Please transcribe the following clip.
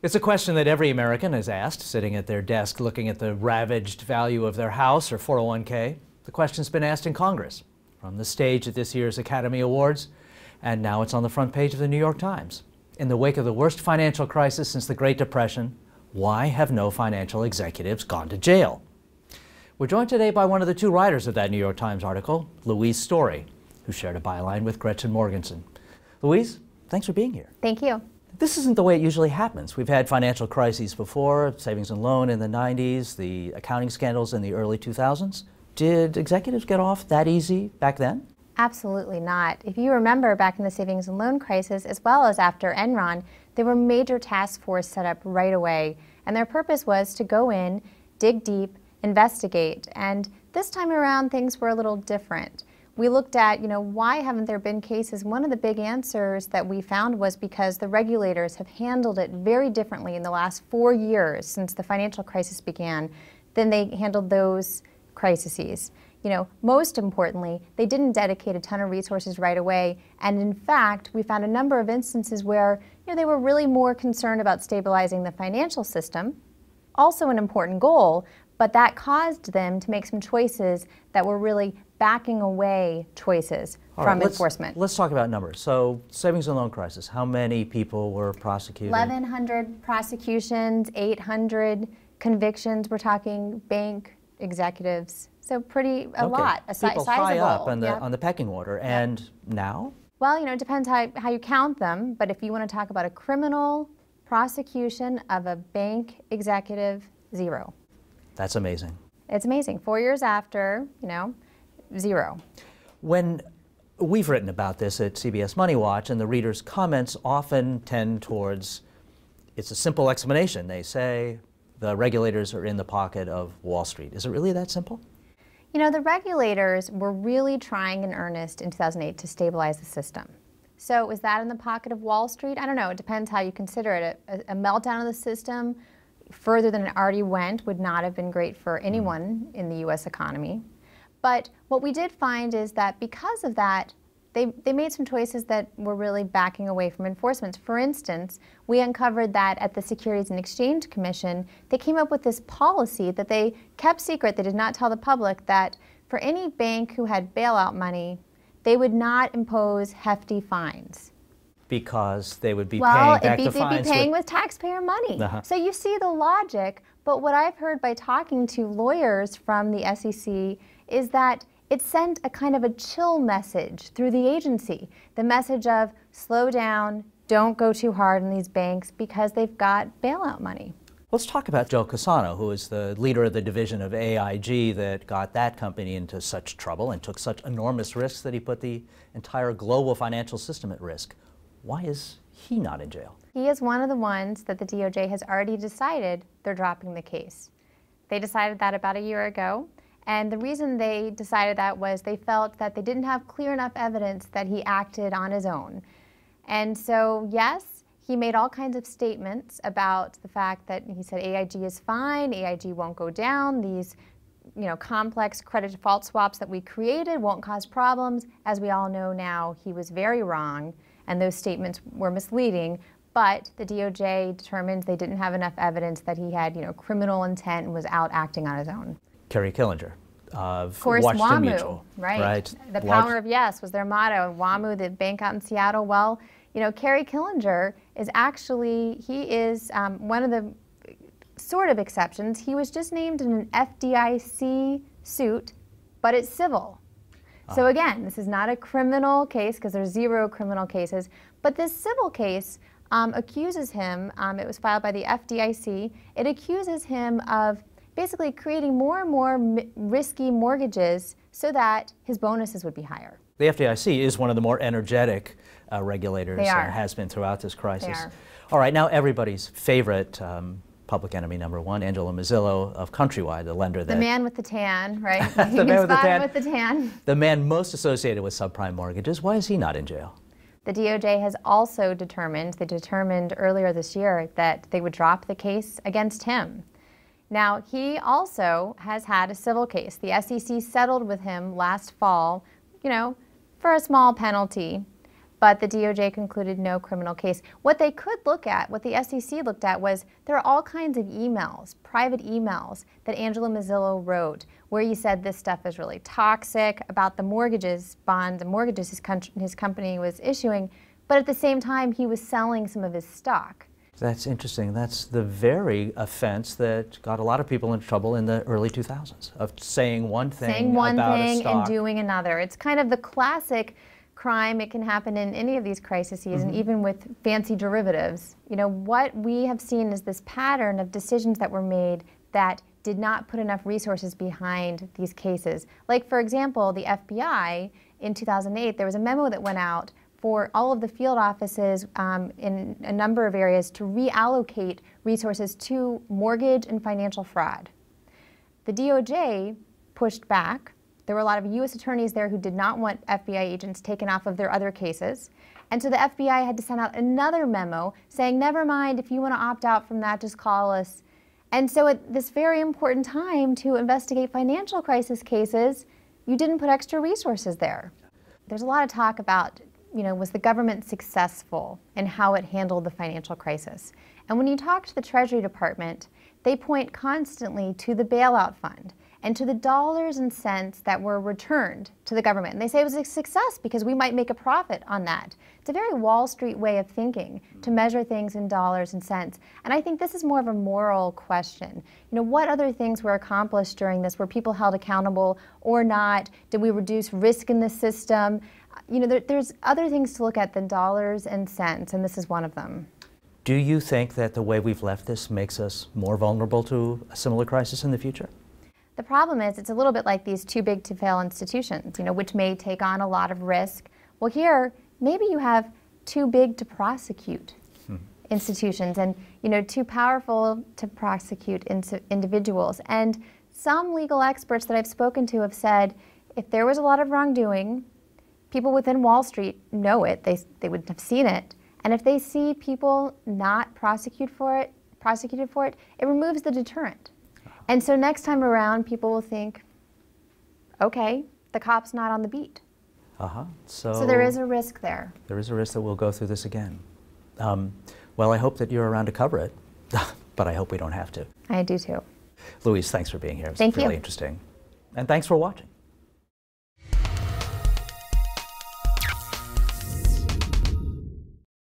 It's a question that every American is asked, sitting at their desk looking at the ravaged value of their house or 401k. The question's been asked in Congress, from the stage at this year's Academy Awards, and now it's on the front page of the New York Times. In the wake of the worst financial crisis since the Great Depression, why have no financial executives gone to jail? We're joined today by one of the two writers of that New York Times article, Louise Story, who shared a byline with Gretchen Morgenson. Louise, thanks for being here. Thank you. This isn't the way it usually happens. We've had financial crises before, savings and loan in the 90s, the accounting scandals in the early 2000s. Did executives get off that easy back then? Absolutely not. If you remember back in the savings and loan crisis, as well as after Enron, there were major task force set up right away. And their purpose was to go in, dig deep, investigate. And this time around, things were a little different. We looked at, why haven't there been cases? One of the big answers that we found was because the regulators have handled it very differently in the last 4 years since the financial crisis began than they handled those crises. Most importantly, they didn't dedicate a ton of resources right away. And in fact, we found a number of instances where they were really more concerned about stabilizing the financial system, also an important goal, but that caused them to make some choices that were really backing away choices from enforcement. Let's talk about numbers. So, savings and loan crisis, how many people were prosecuted? 1,100 prosecutions, 800 convictions. We're talking bank executives. So a lot. People high up on the pecking order. And now? Well, it depends how you count them. But if you want to talk about a criminal prosecution of a bank executive, 0. That's amazing. It's amazing. 4 years after, 0. When we've written about this at CBS MoneyWatch, and the readers' comments often tend towards, it's a simple explanation. They say the regulators are in the pocket of Wall Street. Is it really that simple? The regulators were really trying in earnest in 2008 to stabilize the system. So is that in the pocket of Wall Street? I don't know. It depends how you consider it. A meltdown of the system further than it already went would not have been great for anyone in the U.S. economy. But what we did find is that because of that, they made some choices that were really backing away from enforcement. For instance, we uncovered that at the Securities and Exchange Commission, they came up with this policy that they kept secret. They did not tell the public that for any bank who had bailout money, they would not impose hefty fines. Because they would be paying back the fines. They'd be paying with taxpayer money. So you see the logic, but what I've heard by talking to lawyers from the SEC is that it sent a kind of a chill message through the agency. The message of slow down, don't go too hard on these banks because they've got bailout money. Let's talk about Joe Cassano, who is the leader of the division of AIG that got that company into such trouble and took such enormous risks that he put the entire global financial system at risk. Why is he not in jail? He is one of the ones that the DOJ has already decided they're dropping the case. They decided that about a year ago. And the reason they decided that was they felt that they didn't have clear enough evidence that he acted on his own. And so, yes, he made all kinds of statements about the fact that he said AIG is fine, AIG won't go down, these complex credit default swaps that we created won't cause problems. As we all know now, he was very wrong, and those statements were misleading. But the DOJ determined they didn't have enough evidence that he had criminal intent and was out acting on his own. Kerry Killinger of Washington WAMU, Mutual, right? The power of yes was their motto. WAMU, the bank out in Seattle. Well, Kerry Killinger is actually, he is one of the sort of exceptions. He was just named in an FDIC suit, but it's civil. So again, this is not a criminal case because there's 0 criminal cases, but this civil case accuses him, it was filed by the FDIC, it accuses him of basically creating more and more risky mortgages so that his bonuses would be higher. The FDIC is one of the more energetic regulators and has been throughout this crisis. All right, now everybody's favorite public enemy number 1, Angelo Mozilo of Countrywide, the lender that... The man with the tan, right? The man with the tan. The man most associated with subprime mortgages. Why is he not in jail? The DOJ has also determined earlier this year that they would drop the case against him. Now, he also has had a civil case. The SEC settled with him last fall, for a small penalty. but the DOJ concluded no criminal case. What they could look at, what the SEC looked at, was there are all kinds of emails, private emails, that Angelo Mozilo wrote where he said this stuff is really toxic about the mortgages, the mortgages his company was issuing, but at the same time he was selling some of his stock. That's interesting. That's the very offense that got a lot of people in trouble in the early 2000s, of saying one thing about a stock and doing another. It's kind of the classic crime. It can happen in any of these crises, and even with fancy derivatives. You know, what we have seen is this pattern of decisions that were made that did not put enough resources behind these cases. Like, for example, the FBI in 2008, there was a memo that went out for all of the field offices in a number of areas to reallocate resources to mortgage and financial fraud. The DOJ pushed back. There were a lot of U.S. attorneys there who did not want FBI agents taken off of their other cases. And so the FBI had to send out another memo saying, never mind, if you want to opt out from that, just call us. And so at this very important time to investigate financial crisis cases, you didn't put extra resources there. There's a lot of talk about, you know, was the government successful in how it handled the financial crisis? And when you talk to the Treasury Department, they point constantly to the bailout fund and to the dollars and cents that were returned to the government. And they say it was a success because we might make a profit on that. It's a very Wall Street way of thinking to measure things in dollars and cents. And I think this is more of a moral question. You know, what other things were accomplished during this? Were people held accountable or not? Did we reduce risk in the system? You know, there's other things to look at than dollars and cents, and this is one of them. Do you think that the way we've left this makes us more vulnerable to a similar crisis in the future? The problem is it's a little bit like these too big to fail institutions, you know, which may take on a lot of risk. Well, here, maybe you have too big to prosecute institutions and, you know, too powerful to prosecute individuals. And some legal experts that I've spoken to have said if there was a lot of wrongdoing, people within Wall Street know it, they would have seen it. And if they see people not prosecuted for it, it removes the deterrent. And so next time around, people will think, okay, the cop's not on the beat. So there is a risk there. There is a risk that we'll go through this again. Well, I hope that you're around to cover it, but I hope we don't have to. I do too. Louise, thanks for being here. It was Thank you. really interesting. And thanks for watching.